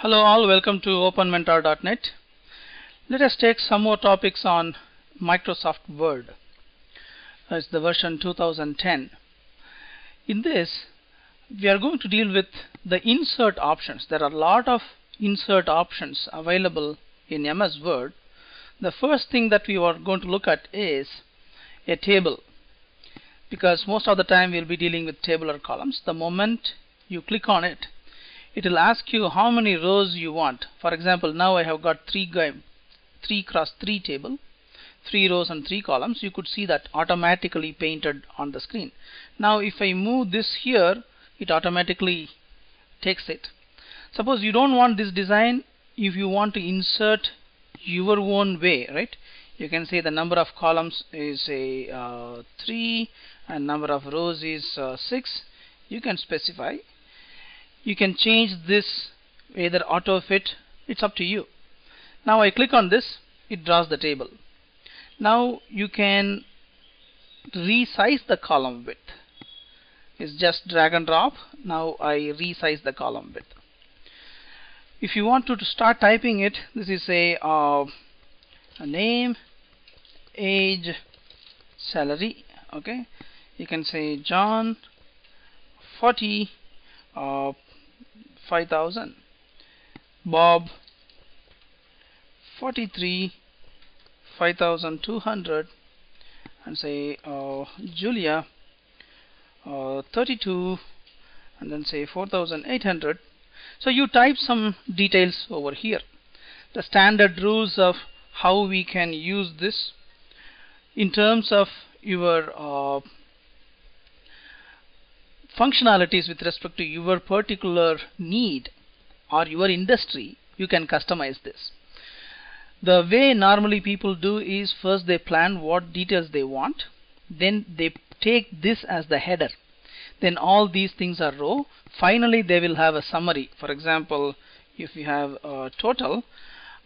Hello all, welcome to openmentor.net. Let us take some more topics on Microsoft Word. It's the version 2010. In this, we are going to deal with the insert options. There are a lot of insert options available in MS Word. The first thing that we are going to look at is a table, because most of the time we'll be dealing with tabular columns. The moment you click on it, it will ask you how many rows you want. For example, now I have got 3 cross 3 table, 3 rows and 3 columns. You could see that automatically painted on the screen. Now if I move this here, it automatically takes it. Suppose you don't want this design, if you want to insert your own way, right? You can say the number of columns is a 3 and number of rows is 6. You can specify. You can change this either auto fit, it's up to you. Now I click on this, it draws the table. Now you can resize the column width. It's just drag and drop. Now I resize the column width. If you want to start typing it, this is a name, age, salary. Okay, you can say John 40 5,000, Bob 43 5,200, and say Julia 32, and then say 4,800. So you type some details over here. The standard rules of how we can use this in terms of your functionalities with respect to your particular need or your industry, you can customize this. The way normally people do is first they plan what details they want, then they take this as the header, then all these things are row, finally they will have a summary. For example, if you have a total,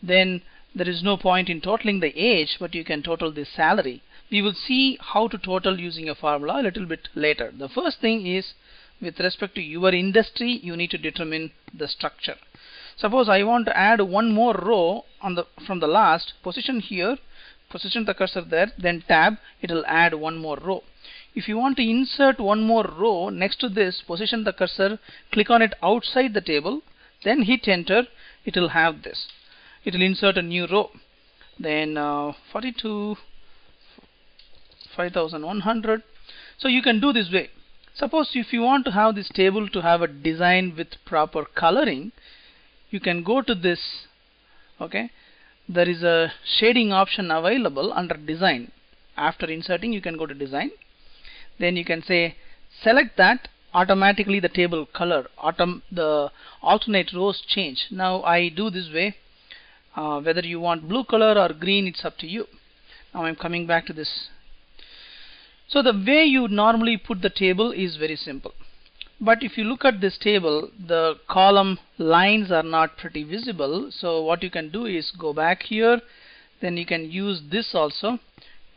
then there is no point in totaling the age, but you can total the salary. We will see how to total using a formula a little bit later. The first thing is, with respect to your industry, you need to determine the structure. Suppose I want to add one more row on from the last, position here, position the cursor there, then tab, it will add one more row. If you want to insert one more row next to this, position the cursor, click on it outside the table, then hit enter, it will have this. It will insert a new row. Then 42 5,100. So you can do this way. Suppose if you want to have this table to have a design with proper coloring, you can go to this. Okay, there is a shading option available under design. After inserting, you can go to design, then you can say select that, automatically the table color, the alternate rows change. Now I do this way. Whether you want blue color or green, it's up to you. Now I'm coming back to this. So the way you normally put the table is very simple. But if you look at this table, the column lines are not pretty visible. So what you can do is go back here, then you can use this also.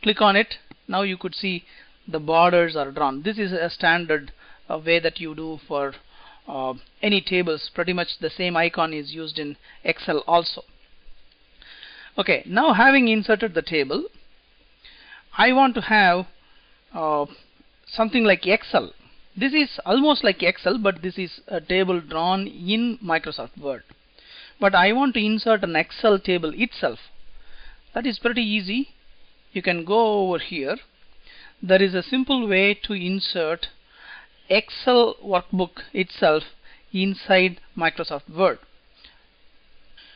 Click on it. Now you could see the borders are drawn. This is a standard way that you do for any tables. Pretty much the same icon is used in Excel also. Okay, now having inserted the table, I want to have something like Excel. This is almost like Excel, but this is a table drawn in Microsoft Word. But I want to insert an Excel table itself. That is pretty easy. You can go over here. There is a simple way to insert Excel workbook itself inside Microsoft Word.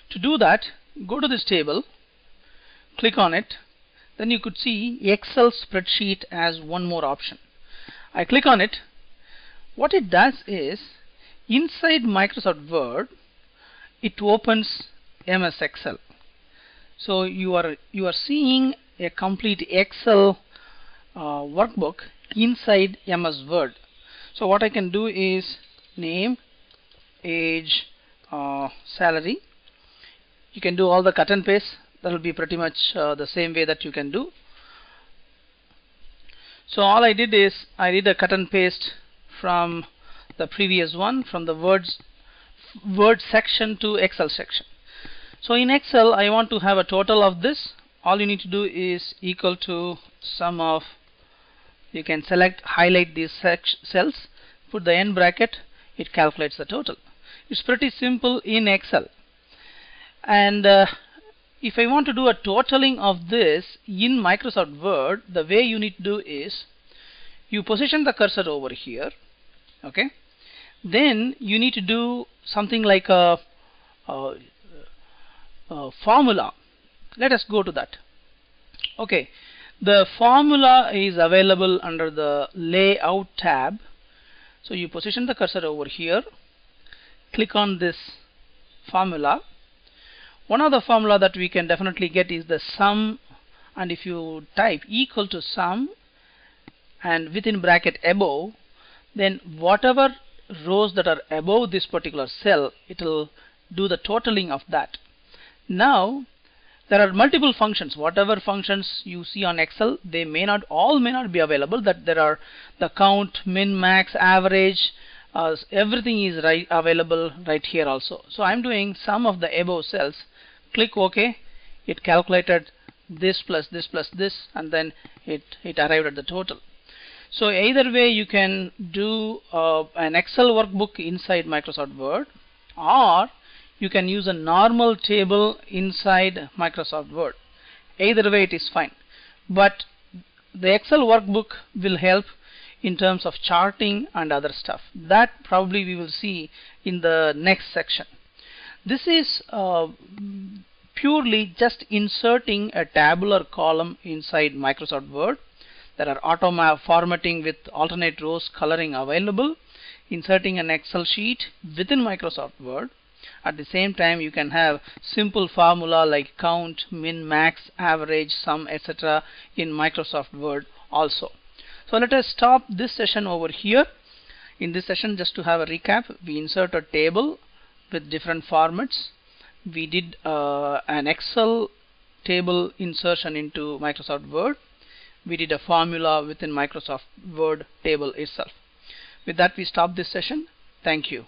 To do that, go to this table, click on it, then you could see Excel spreadsheet as one more option. I click on it. What it does is, inside Microsoft Word, it opens MS Excel. So you are seeing a complete Excel workbook inside MS Word. So what I can do is name, age, salary. You can do all the cut and paste. That will be pretty much the same way that you can do. So all I did is I did a cut and paste from the previous one, from the words Word section to Excel section. So in Excel I want to have a total of this. All you need to do is equal to sum of, you can select, highlight these cells, put the end bracket, it calculates the total. It's pretty simple in Excel. And if I want to do a totaling of this in Microsoft Word, the way you need to do is you position the cursor over here, okay? Then you need to do something like a formula. Let us go to that. Okay, the formula is available under the Layout tab. So you position the cursor over here, click on this formula. One of the formula that we can definitely get is the sum, and if you type equal to sum and within bracket above, then whatever rows that are above this particular cell, it will do the totaling of that. Now there are multiple functions. Whatever functions you see on Excel, they may not be available. That there are the count, min, max, average, everything is available right here also. So I'm doing sum of the above cells. Click OK. It calculated this plus this plus this, and then it arrived at the total. So either way you can do an Excel workbook inside Microsoft Word, or you can use a normal table inside Microsoft Word. Either way it is fine. But the Excel workbook will help in terms of charting and other stuff. That probably we will see in the next section. This is purely just inserting a tabular column inside Microsoft Word. There are auto formatting with alternate rows coloring available. Inserting an Excel sheet within Microsoft Word. At the same time you can have simple formula like count, min, max, average, sum, etc. in Microsoft Word also. So let us stop this session over here. In this session, just to have a recap, we insert a table with different formats. We did an Excel table insertion into Microsoft Word. We did a formula within Microsoft Word table itself. With that we stop this session. Thank you.